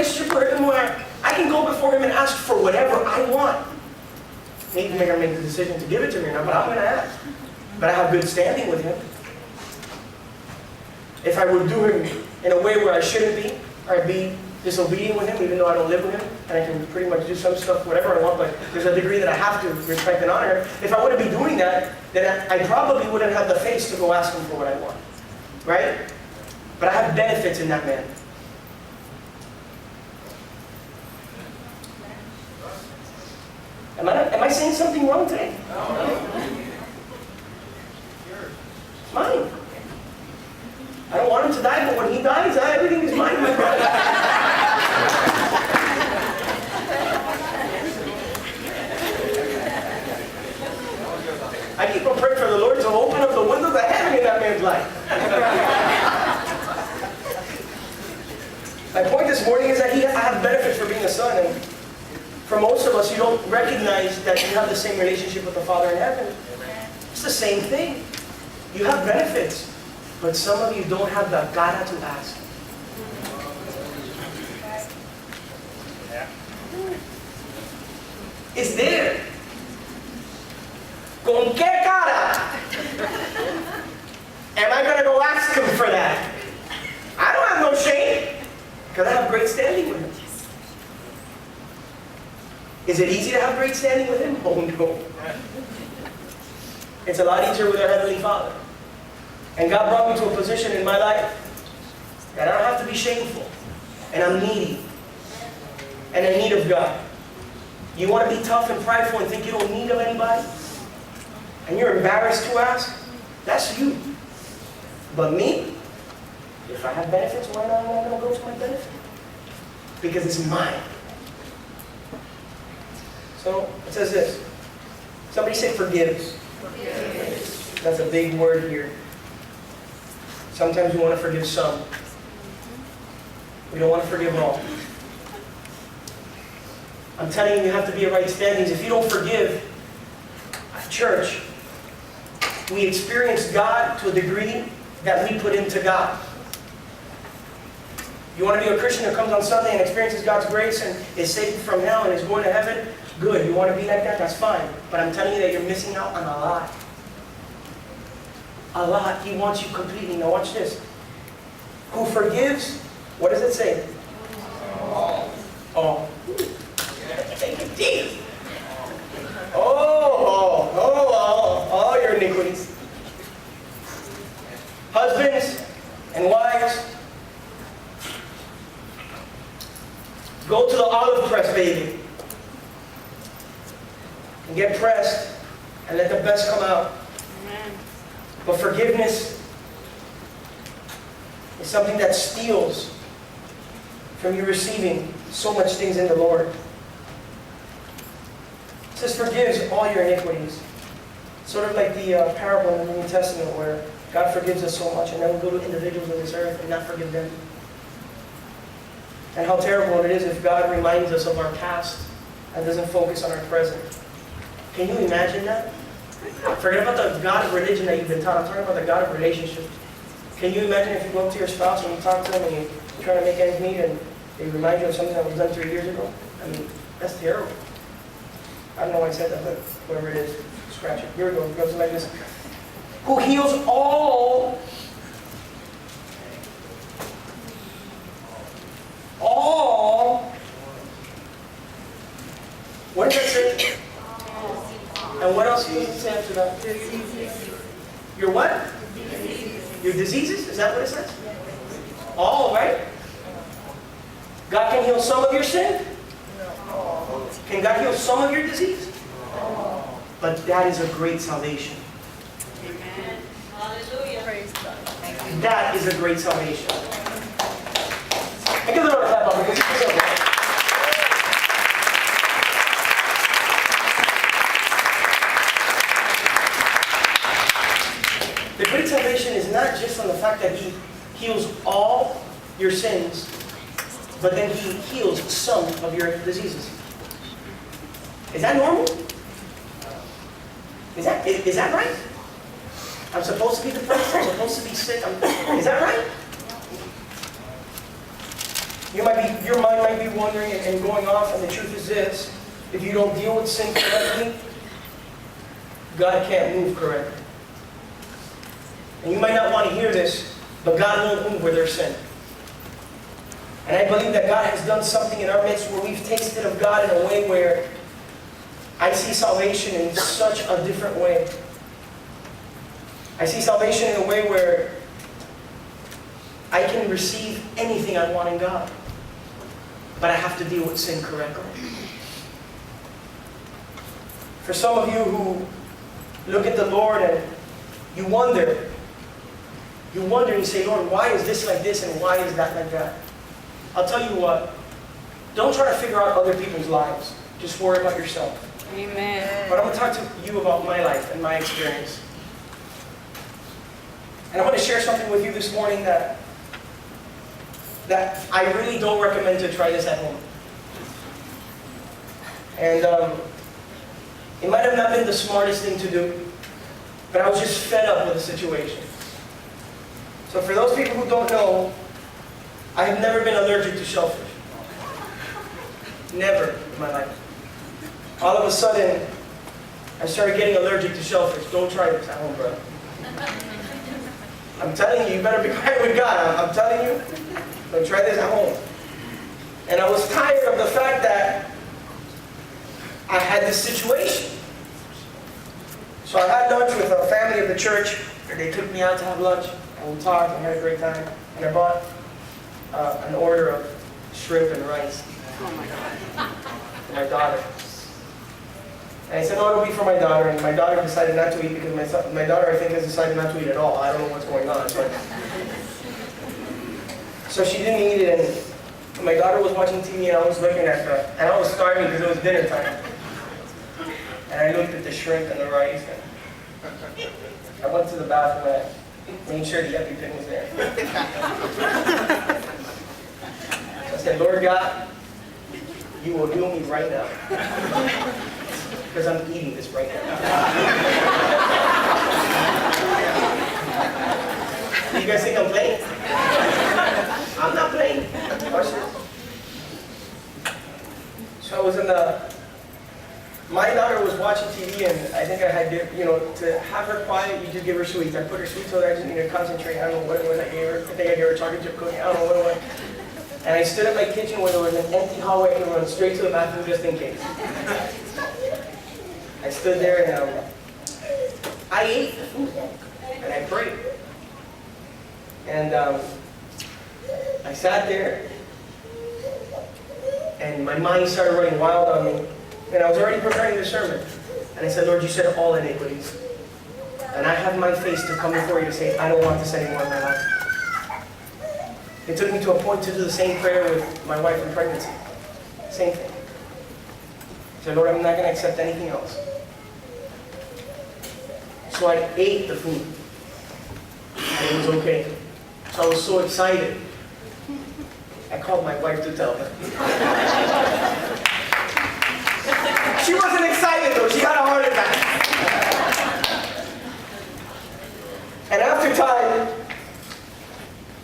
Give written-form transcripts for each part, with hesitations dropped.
relationship with him where I can go before him and ask for whatever I want. Maybe I'm going to make the decision to give it to me or not, but I'm going to ask. But I have good standing with him. If I would do him in a way where I shouldn't be, or I'd be disobedient with him, even though I don't live with him, and I can pretty much do some stuff, whatever I want, but there's a degree that I have to respect and honor him. If I wouldn't be doing that, then I probably wouldn't have the face to go ask him for what I want. Right? But I have benefits in that man. Am I saying something wrong today? It's mine. I don't want him to die, but when he dies, everything is mine, my brother. I keep on praying for the Lord to open up the windows of heaven in that man's life. My point this morning is that I have benefits for being a son, and for most of us, you don't recognize that you have the same relationship with the Father in heaven. It's the same thing. You have benefits, but some of you don't have the cara to ask. It's there. ¿Con qué cara am I going to go ask him for that? I don't have no shame, because I have great standing with him. Is it easy to have great standing with him? Oh no. It's a lot easier with our Heavenly Father. And God brought me to a position in my life that I don't have to be shameful. And I'm needy. And in need of God. You want to be tough and prideful and think you don't need of anybody? And you're embarrassed to ask? That's you. But me? If I have benefits, why not I'm going to go to my benefit? Because it's mine. So, it says this. Somebody say forgives. Forgives. That's a big word here. Sometimes we want to forgive some. We don't want to forgive all. I'm telling you, you have to be at right standings. If you don't forgive, at church, we experience God to a degree that we put into God. You want to be a Christian who comes on Sunday and experiences God's grace and is saved from hell and is going to heaven? Good. You want to be like that? That's fine. But I'm telling you that you're missing out on a lot. A lot. He wants you completely. Now watch this. Who forgives, what does it say? All. All. Thank you, Jesus. All your iniquities. Husbands and wives, go to the olive press, baby. And get pressed and let the best come out. Amen. But forgiveness is something that steals from you receiving so much things in the Lord. It says forgives all your iniquities. Sort of like the parable in the New Testament where God forgives us so much and then we go to individuals on this earth and not forgive them. And how terrible it is if God reminds us of our past and doesn't focus on our present. Can you imagine that? Forget about the God of religion that you've been taught. I'm talking about the God of relationships. Can you imagine if you go up to your spouse and you talk to them and you're trying to make ends meet and they remind you of something that was done 3 years ago? I mean, that's terrible. I don't know why I said that, but whatever it is, scratch it. Here we go. It goes like this. Who heals all what does that say? And what else do you say after that? Diseases. Your what? Your diseases? Is that what it says? All, right? God can heal some of your sin? Can God heal some of your disease? But that is a great salvation. Amen. Hallelujah. Praise God. That is a great salvation. I give the Lord a clap up because he's so good. The great salvation is not just on the fact that He heals all your sins, but then He heals some of your diseases. Is that normal? Is that right? I'm supposed to be depressed. I'm supposed to be sick. Is that right? Your mind might be wondering and going off, and the truth is this: if you don't deal with sin correctly, God can't move correctly. And you might not want to hear this, but God won't move where there's sin. And I believe that God has done something in our midst where we've tasted of God in a way where I see salvation in such a different way. I see salvation in a way where I can receive anything I want in God. But I have to deal with sin correctly. For some of you who look at the Lord and you wonder and you say, Lord, why is this like this and why is that like that? I'll tell you what, don't try to figure out other people's lives. Just worry about yourself. Amen. But I'm going to talk to you about my life and my experience. And I want to share something with you this morning that I really don't recommend to try this at home. And it might have not been the smartest thing to do, but I was just fed up with the situation. So for those people who don't know, I have never been allergic to shellfish. Never in my life. All of a sudden, I started getting allergic to shellfish. Don't try this at home, bro. I'm telling you, you better be quiet with God. I'm telling you, don't try this at home. And I was tired of the fact that I had this situation. So I had lunch with a family of the church. They took me out to have lunch, and we talked and had a great time. And I bought an order of shrimp and rice for my daughter. And I said, oh, it'll be for my daughter. And my daughter decided not to eat because my daughter, I think, has decided not to eat at all. I don't know what's going on. So she didn't eat it, and my daughter was watching TV, and I was looking at her. And I was starving because it was dinner time. And I looked at the shrimp and the rice, and I went to the bathroom and made sure the EpiPen was there. I said, Lord God, you will heal me right now. Because I'm eating this right now. You guys think I'm playing? I'm not playing. Watch this. So I was in my daughter was watching TV, and I think I had, to have her quiet, you just give her sweets. I put her sweets so that I just need to concentrate. I don't know what it was I gave her. I think I gave her chocolate chip cookie. I don't know what it was. And I stood at my kitchen where there was an empty hallway and run straight to the bathroom just in case. I stood there and I ate the food and I prayed. And I sat there and my mind started running wild on me. And I was already preparing the sermon. And I said, Lord, you said all iniquities. And I have my face to come before you to say, I don't want this anymore in my life. It took me to a point to do the same prayer with my wife in pregnancy. Same thing. I said, Lord, I'm not going to accept anything else. So I ate the food. And it was okay. So I was so excited. I called my wife to tell her. She wasn't excited though, she had a heart attack. And after time,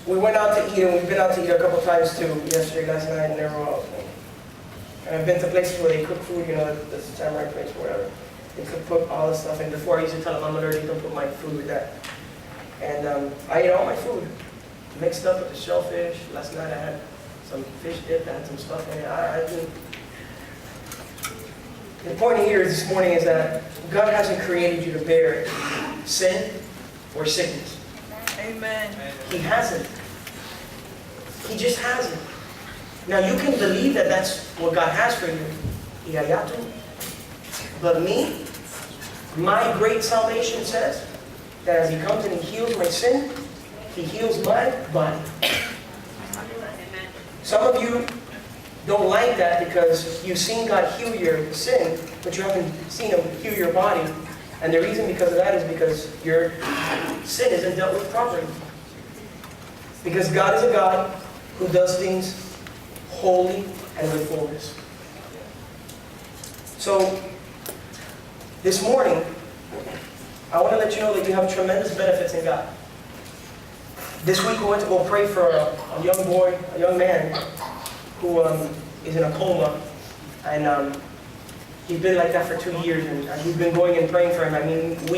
we went out to eat, and we've been out to eat a couple times too, yesterday, last night, and they were all. And I've been to places where they cook food, the samurai place or whatever. They cook all this stuff, and before I used to tell them I'm allergic, don't put my food with that. And I ate all my food, mixed up with the shellfish. Last night I had some fish dip, I had some stuff in it. I didn't. The point here this morning is that God hasn't created you to bear sin or sickness. Amen. He hasn't. He just hasn't. Now you can believe that that's what God has for you. But me, my great salvation says that as He comes and He heals my sin, He heals my body. Some of you don't like that because you've seen God heal your sin, but you haven't seen Him heal your body. And the reason because of that is because your sin isn't dealt with properly. Because God is a God who does things holy and with fullness. So, this morning, I want to let you know that you have tremendous benefits in God. This week we went to go pray for a young boy, a young man, who is in a coma, and he's been like that for 2 years, and we've been going and praying for him. I mean,